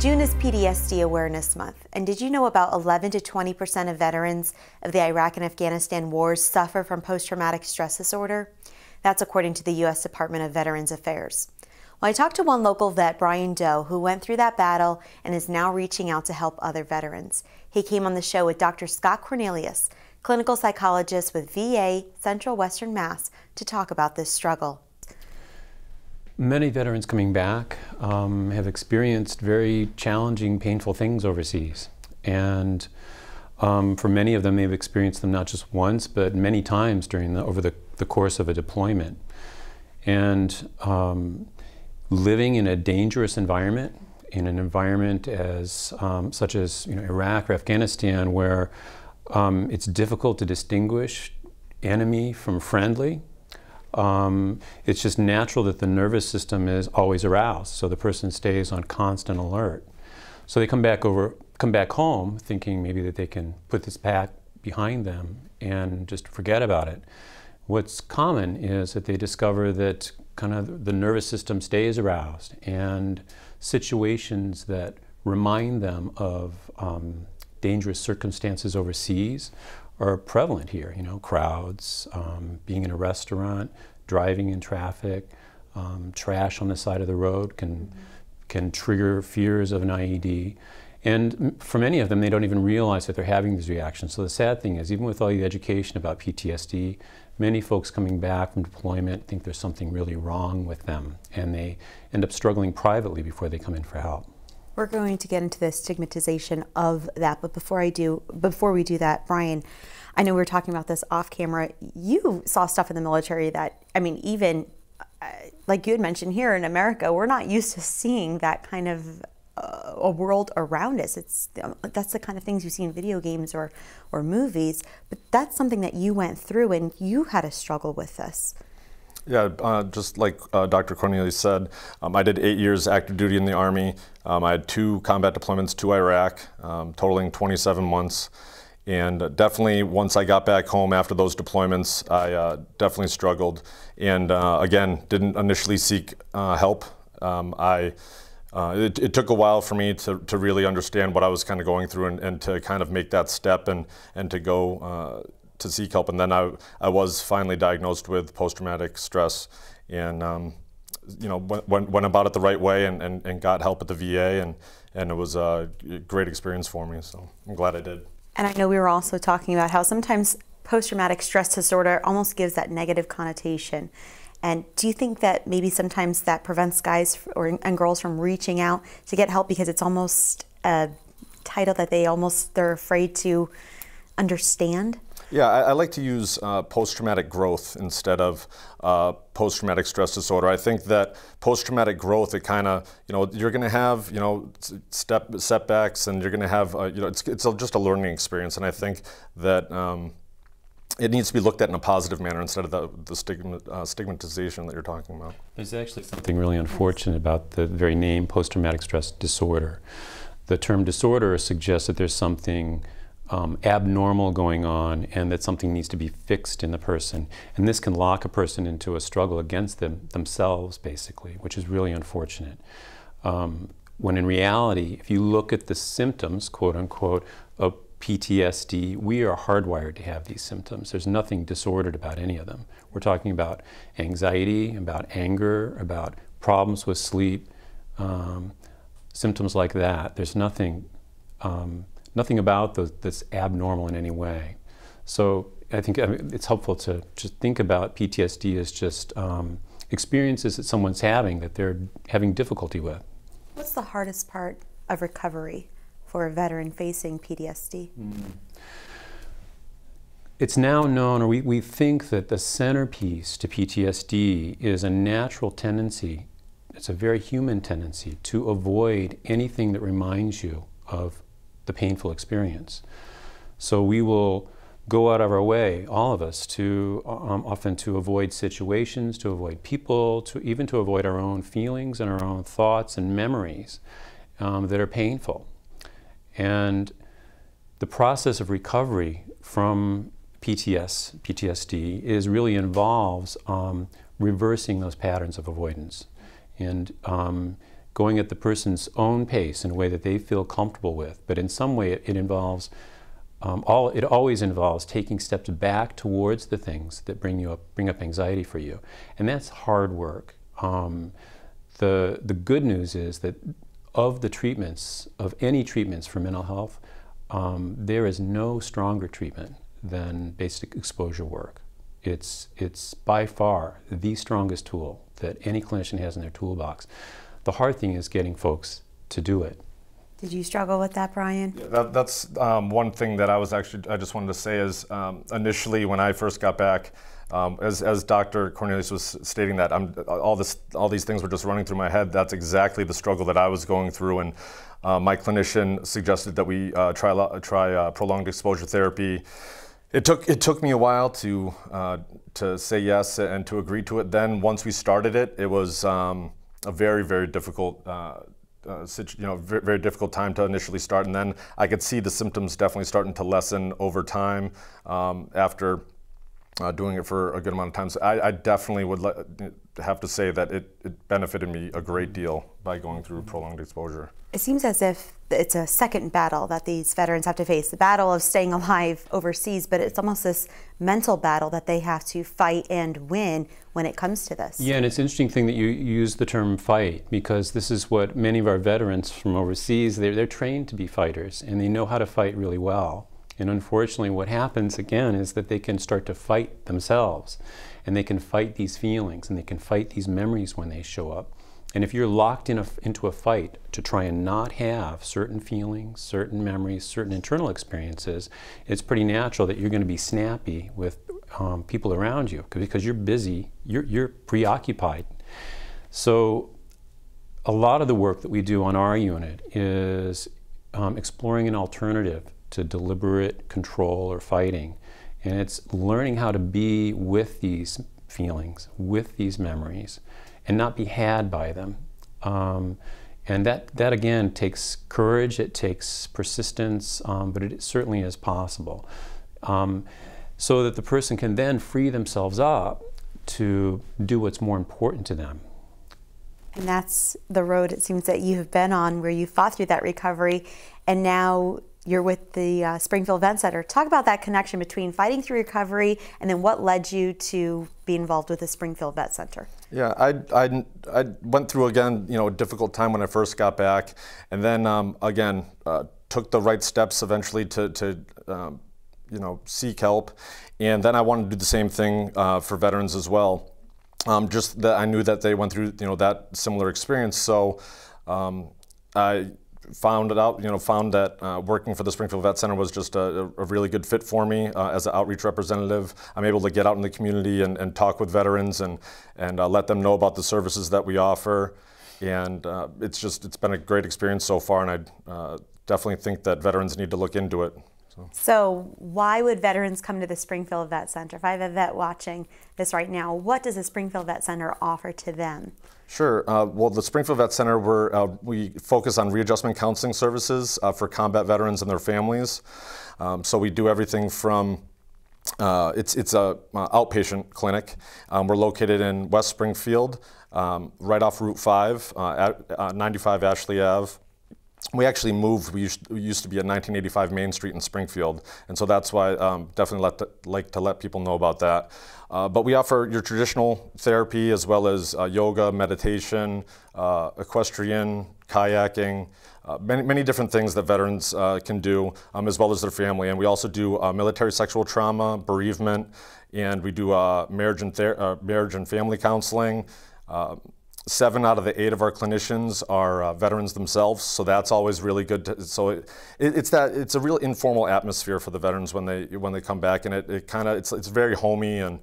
June is PTSD Awareness Month, and did you know about 11 to 20% of veterans of the Iraq and Afghanistan wars suffer from post-traumatic stress disorder? That's according to the U.S. Department of Veterans Affairs. Well, I talked to one local vet, Bryan Doe, who went through that battle and is now reaching out to help other veterans. He came on the show with Dr. Scott Cornelius, clinical psychologist with VA Central Western Mass, to talk about this struggle. Many veterans coming back have experienced very challenging, painful things overseas. And for many of them, they've experienced them not just once, but many times over the course of a deployment. And living in a dangerous environment, in an environment such as Iraq or Afghanistan, where it's difficult to distinguish enemy from friendly. It's just natural that the nervous system is always aroused, so the person stays on constant alert. So they come back home thinking maybe that they can put this back behind them and just forget about it. What's common is that they discover that kind of the nervous system stays aroused, and situations that remind them of dangerous circumstances overseas are prevalent here. Crowds, being in a restaurant, driving in traffic, trash on the side of the road can trigger fears of an IED. And for many of them, they don't even realize that they're having these reactions. So the sad thing is, even with all the education about PTSD, many folks coming back from deployment think there's something really wrong with them, and they end up struggling privately before they come in for help. We're going to get into the stigmatization of that, but before we do that, Bryan, I know we were talking about this off camera. You saw stuff in the military that, even like you had mentioned, here in America, we're not used to seeing that kind of a world around us. That's the kind of things you see in video games or movies, but that's something that you went through, and you had a struggle with this. Yeah, just like Dr. Cornelius said, I did 8 years active duty in the Army. I had 2 combat deployments to Iraq, totaling 27 months. And definitely, once I got back home after those deployments, I definitely struggled. And again, didn't initially seek help. It took a while for me to really understand what I was kind of going through, and to kind of make that step and to go to seek help. And then I was finally diagnosed with post-traumatic stress, and went about it the right way, and got help at the VA, and it was a great experience for me, so I'm glad I did. And I know we were also talking about how sometimes post-traumatic stress disorder almost gives that negative connotation. And do you think that maybe sometimes that prevents guys and girls from reaching out to get help because it's almost a title that they're afraid to understand? Yeah, I like to use post-traumatic growth instead of post-traumatic stress disorder. I think that post-traumatic growth, it kind of, you're going to have, setbacks, and you're going to have, it's just a learning experience. And I think that it needs to be looked at in a positive manner instead of the stigmatization that you're talking about. There's actually something really unfortunate about the very name post-traumatic stress disorder. The term disorder suggests that there's something abnormal going on, and that something needs to be fixed in the person. And this can lock a person into a struggle against themselves, basically, which is really unfortunate. When in reality, if you look at the symptoms, quote unquote, of PTSD, we are hardwired to have these symptoms. There's nothing disordered about any of them. We're talking about anxiety, about anger, about problems with sleep, symptoms like that. There's nothing about those that's abnormal in any way. So I think it's helpful to just think about PTSD as just experiences that someone's having that they're having difficulty with. What's the hardest part of recovery for a veteran facing PTSD? It's now known, or we think that the centerpiece to PTSD is a natural tendency. It's a very human tendency to avoid anything that reminds you of the painful experience. So we will go out of our way, all of us, to often to avoid situations, to avoid people, even to avoid our own feelings and our own thoughts and memories that are painful. And the process of recovery from PTSD really involves reversing those patterns of avoidance and going at the person's own pace in a way that they feel comfortable with. But in some way, it involves, it always involves taking steps back towards the things that bring up anxiety for you. And that's hard work. The good news is that of the treatments, of any treatments for mental health, there is no stronger treatment than basic exposure work. It's by far the strongest tool that any clinician has in their toolbox. The hard thing is getting folks to do it. Did you struggle with that, Bryan? Yeah, that's one thing that I just wanted to say is initially when I first got back, as Dr. Cornelius was stating that all these things were just running through my head. That's exactly the struggle that I was going through, and my clinician suggested that we try prolonged exposure therapy. It took me a while to say yes and to agree to it. Then once we started it, it was a very difficult. Very difficult time to initially start, and then I could see the symptoms definitely starting to lessen over time after doing it for a good amount of time. So I definitely would have to say that it benefited me a great deal by going through prolonged exposure. It seems as if it's a second battle that these veterans have to face, the battle of staying alive overseas, but it's almost this mental battle that they have to fight and win when it comes to this. Yeah, and it's an interesting thing that you use the term fight, because this is what many of our veterans from overseas, they're trained to be fighters, and they know how to fight really well. And unfortunately, what happens again is that they can start to fight themselves, and they can fight these feelings, and they can fight these memories when they show up. And if you're locked into a fight to try and not have certain feelings, certain memories, certain internal experiences, it's pretty natural that you're going to be snappy with people around you because you're busy, you're preoccupied. So a lot of the work that we do on our unit is exploring an alternative to deliberate control or fighting. And it's learning how to be with these feelings, with these memories, and not be had by them. And that again takes courage, it takes persistence, but it certainly is possible. So that the person can then free themselves up to do what's more important to them. And that's the road it seems that you have been on, where you fought through that recovery, and now you're with the Springfield Vet Center. Talk about that connection between fighting through recovery and then what led you to be involved with the Springfield Vet Center. Yeah, I went through, again, a difficult time when I first got back, and then again took the right steps eventually to seek help, and then I wanted to do the same thing for veterans as well. Just that I knew that they went through that similar experience, so I found that working for the Springfield Vet Center was just a really good fit for me as an outreach representative. I'm able to get out in the community and talk with veterans and let them know about the services that we offer. And it's been a great experience so far, and I definitely think that veterans need to look into it. So why would veterans come to the Springfield Vet Center? If I have a vet watching this right now, what does the Springfield Vet Center offer to them? Sure. Well, the Springfield Vet Center, we focus on readjustment counseling services for combat veterans and their families. So we do everything from, it's a outpatient clinic. We're located in West Springfield, right off Route 5, at 95 Ashley Ave. We actually moved. We used to be at 1985 Main Street in Springfield, and so that's why definitely like to let people know about that. But we offer your traditional therapy as well as yoga, meditation, equestrian, kayaking, many different things that veterans can do, as well as their family. And we also do military sexual trauma, bereavement, and we do marriage and family counseling. 7 out of the 8 of our clinicians are veterans themselves, so that's always really good. It's a real informal atmosphere for the veterans when they come back, and it's very homey, and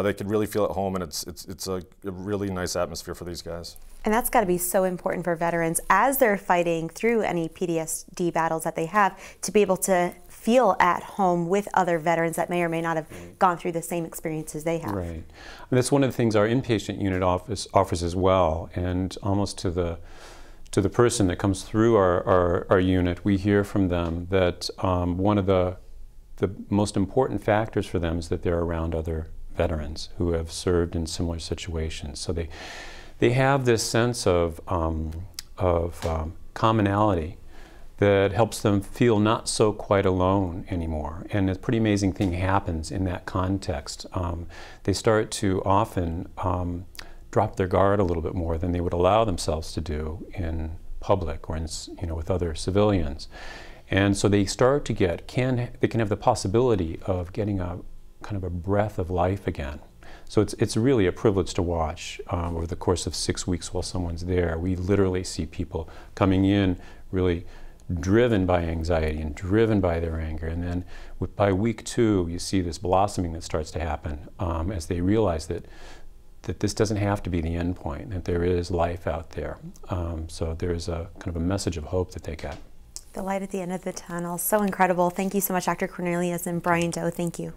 they can really feel at home, and it's a really nice atmosphere for these guys. And that's got to be so important for veterans as they're fighting through any PTSD battles that they have, to be able to feel at home with other veterans that may or may not have gone through the same experiences they have. Right. And that's one of the things our inpatient unit offers as well, and almost to the person that comes through our unit, we hear from them that one of the most important factors for them is that they're around other veterans who have served in similar situations. So they have this sense of commonality that helps them feel not so quite alone anymore. And a pretty amazing thing happens in that context. They start to often drop their guard a little bit more than they would allow themselves to do in public or in, with other civilians. And so they start to they can have the possibility of getting a kind of a breath of life again. So it's really a privilege to watch over the course of 6 weeks while someone's there. We literally see people coming in really driven by anxiety and driven by their anger. And then by week 2, you see this blossoming that starts to happen as they realize that this doesn't have to be the end point, that there is life out there. So there's a kind of a message of hope that they get. The light at the end of the tunnel. So incredible. Thank you so much, Dr. Cornelius and Bryan Doe. Thank you.